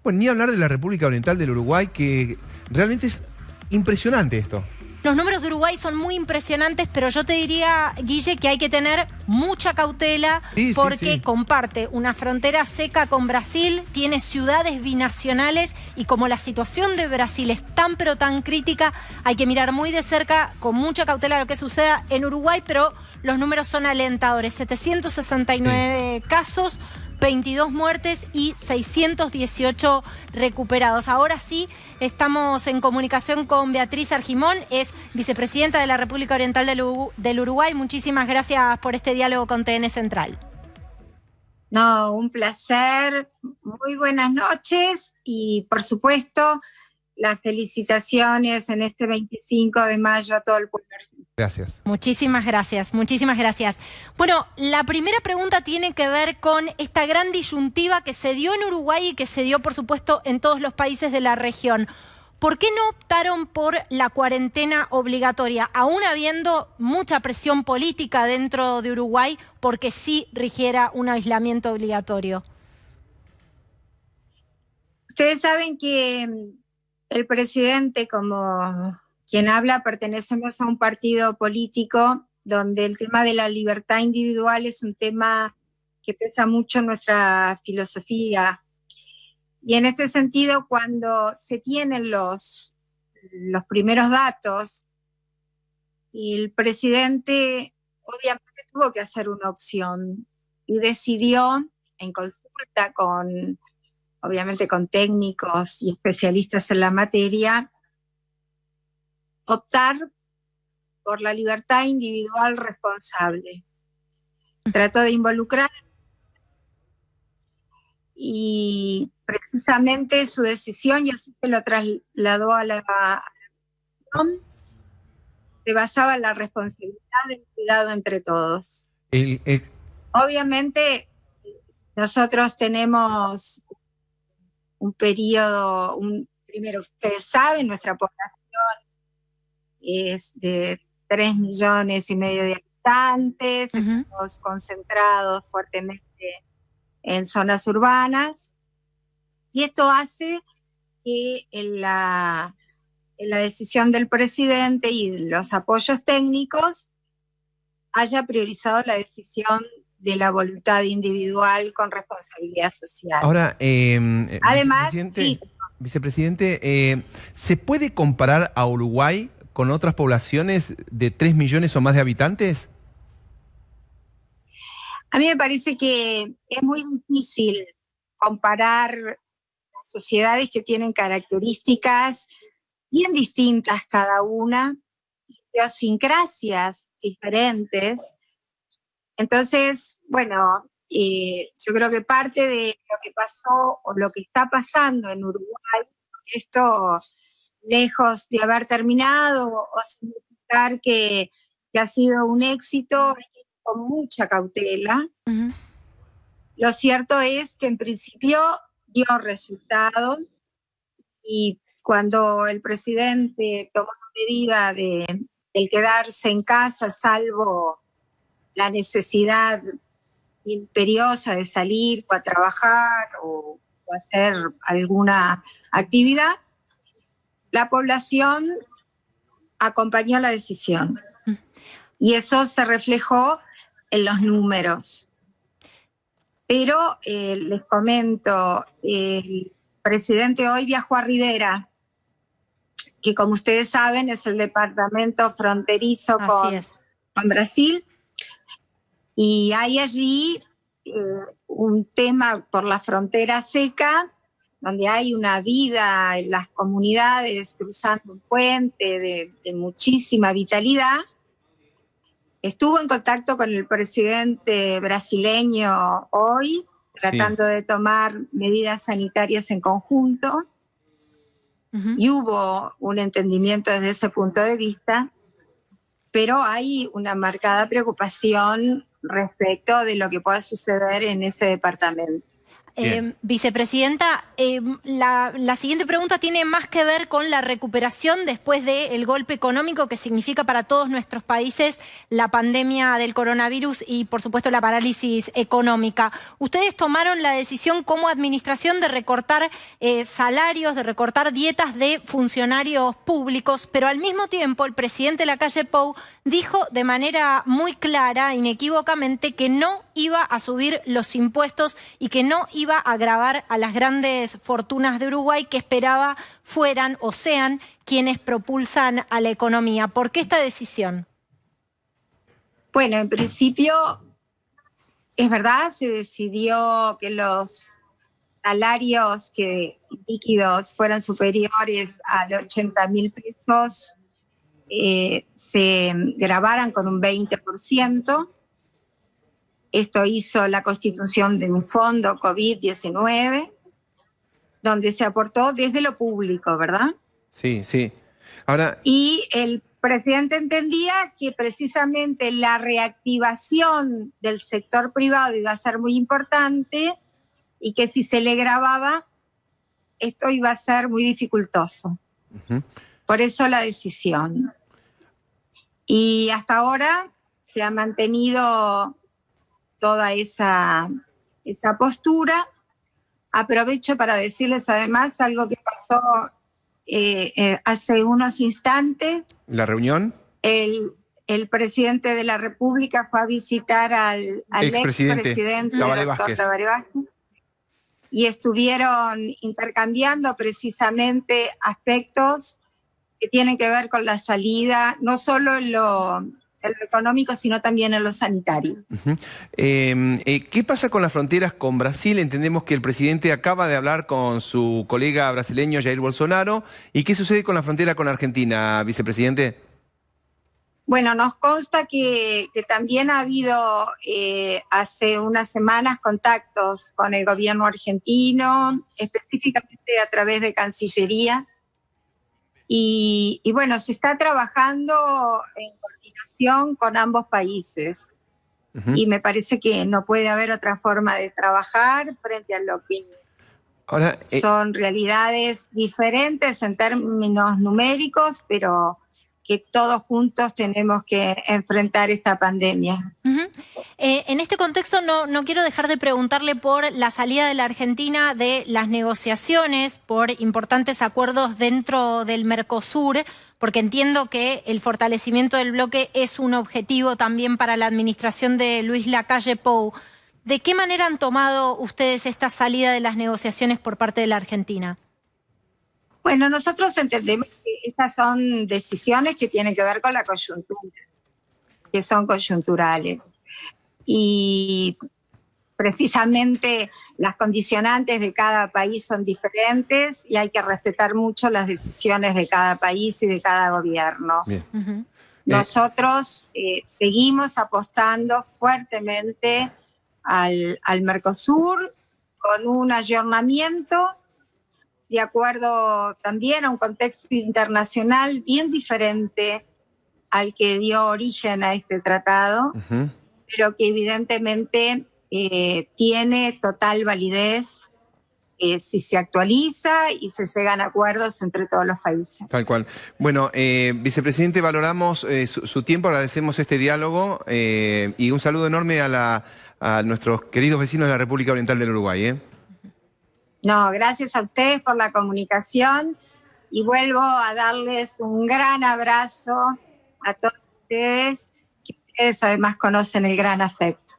Bueno, ni hablar de la República Oriental del Uruguay, que realmente es impresionante esto. Los números de Uruguay son muy impresionantes, pero yo te diría, Guille, que hay que tener mucha cautela porque comparte una frontera seca con Brasil, tiene ciudades binacionales y como la situación de Brasil es tan pero tan crítica, hay que mirar muy de cerca, con mucha cautela, lo que suceda en Uruguay, pero los números son alentadores. 769 casos, 22 muertes y 618 recuperados. Ahora sí, estamos en comunicación con Beatriz Argimón, es vicepresidenta de la República Oriental del Uruguay. Muchísimas gracias por este diálogo con TN Central. No, un placer. Muy buenas noches y, por supuesto, las felicitaciones en este 25 de mayo a todo el pueblo argentino. Gracias. Muchísimas gracias, muchísimas gracias. Bueno, la primera pregunta tiene que ver con esta gran disyuntiva que se dio en Uruguay y que se dio, por supuesto, en todos los países de la región. ¿Por qué no optaron por la cuarentena obligatoria, aún habiendo mucha presión política dentro de Uruguay, porque sí rigiera un aislamiento obligatorio? Ustedes saben que el presidente, como quien habla, pertenecemos a un partido político donde el tema de la libertad individual es un tema que pesa mucho en nuestra filosofía. Y en ese sentido, cuando se tienen los primeros datos, y el presidente obviamente tuvo que hacer una opción y decidió, en consulta obviamente con técnicos y especialistas en la materia, optar por la libertad individual responsable. Trató de involucrar y precisamente su decisión, y así se lo trasladó a la Comisión, se basaba en la responsabilidad del cuidado entre todos. Obviamente, nosotros tenemos un periodo, primero ustedes saben, nuestra población es de 3,5 millones de habitantes, estamos concentrados fuertemente en zonas urbanas, y esto hace que en la decisión del presidente y los apoyos técnicos haya priorizado la decisión de la voluntad individual con responsabilidad social. Ahora, además, vicepresidente, ¿se puede comparar a Uruguay con otras poblaciones de 3 millones o más de habitantes? A mí me parece que es muy difícil comparar sociedades que tienen características bien distintas cada una, idiosincrasias diferentes. Entonces, bueno, yo creo que parte de lo que pasó o lo que está pasando en Uruguay, esto lejos de haber terminado o significar que ha sido un éxito, con mucha cautela. Lo cierto es que en principio dio resultado, y cuando el presidente tomó la medida del quedarse en casa, salvo la necesidad imperiosa de salir o a trabajar o hacer alguna actividad, la población acompañó la decisión. Y eso se reflejó en los números. Pero les comento, el presidente hoy viajó a Rivera, que como ustedes saben es el departamento fronterizo con Brasil, y hay allí un tema por la frontera seca, donde hay una vida en las comunidades cruzando un puente de muchísima vitalidad. Estuvo en contacto con el presidente brasileño hoy, tratando de tomar medidas sanitarias en conjunto, y hubo un entendimiento desde ese punto de vista, pero hay una marcada preocupación respecto de lo que pueda suceder en ese departamento. Vicepresidenta, la siguiente pregunta tiene más que ver con la recuperación después del golpe económico que significa para todos nuestros países la pandemia del coronavirus y, por supuesto, la parálisis económica. Ustedes tomaron la decisión como administración de recortar salarios, de recortar dietas de funcionarios públicos, pero al mismo tiempo el presidente Lacalle Pou dijo de manera muy clara, inequívocamente, que no iba a subir los impuestos y que no iba a gravar a las grandes fortunas de Uruguay que esperaba fueran o sean quienes propulsan a la economía. ¿Por qué esta decisión? Bueno, en principio, es verdad, se decidió que los salarios líquidos fueran superiores a los 80.000 pesos se gravaran con un 20%. Esto hizo la constitución de un fondo COVID-19, donde se aportó desde lo público, ¿verdad? Sí, sí. Ahora... Y el presidente entendía que precisamente la reactivación del sector privado iba a ser muy importante y que si se le gravaba, esto iba a ser muy dificultoso. Por eso la decisión. Y hasta ahora se ha mantenido toda esa postura. Aprovecho para decirles además algo que pasó hace unos instantes. ¿La reunión? El presidente de la República fue a visitar al expresidente Tabaré Vázquez. Tabaré Vázquez, y estuvieron intercambiando precisamente aspectos que tienen que ver con la salida, no solo en lo económico, sino también en lo sanitario. ¿Qué pasa con las fronteras con Brasil? Entendemos que el presidente acaba de hablar con su colega brasileño Jair Bolsonaro. ¿Y qué sucede con la frontera con Argentina, vicepresidente? Bueno, nos consta que también ha habido hace unas semanas contactos con el gobierno argentino, específicamente a través de Cancillería. Y bueno, se está trabajando en coordinación con ambos países. Y me parece que no puede haber otra forma de trabajar frente a lo que ahora, son realidades diferentes en términos numéricos, pero que todos juntos tenemos que enfrentar esta pandemia. En este contexto no quiero dejar de preguntarle por la salida de la Argentina de las negociaciones, por importantes acuerdos dentro del Mercosur, porque entiendo que el fortalecimiento del bloque es un objetivo también para la administración de Luis Lacalle Pou. ¿De qué manera han tomado ustedes esta salida de las negociaciones por parte de la Argentina? Bueno, nosotros entendemos que estas son decisiones que tienen que ver con la coyuntura, que son coyunturales. Y precisamente las condicionantes de cada país son diferentes y hay que respetar mucho las decisiones de cada país y de cada gobierno. Nosotros seguimos apostando fuertemente al Mercosur con un ayornamiento de acuerdo también a un contexto internacional bien diferente al que dio origen a este tratado, pero que evidentemente tiene total validez si se actualiza y se llegan a acuerdos entre todos los países. Tal cual. Bueno, vicepresidente, valoramos su tiempo, agradecemos este diálogo y un saludo enorme a nuestros queridos vecinos de la República Oriental del Uruguay. No, gracias a ustedes por la comunicación y vuelvo a darles un gran abrazo a todos ustedes, que ustedes además conocen el gran afecto.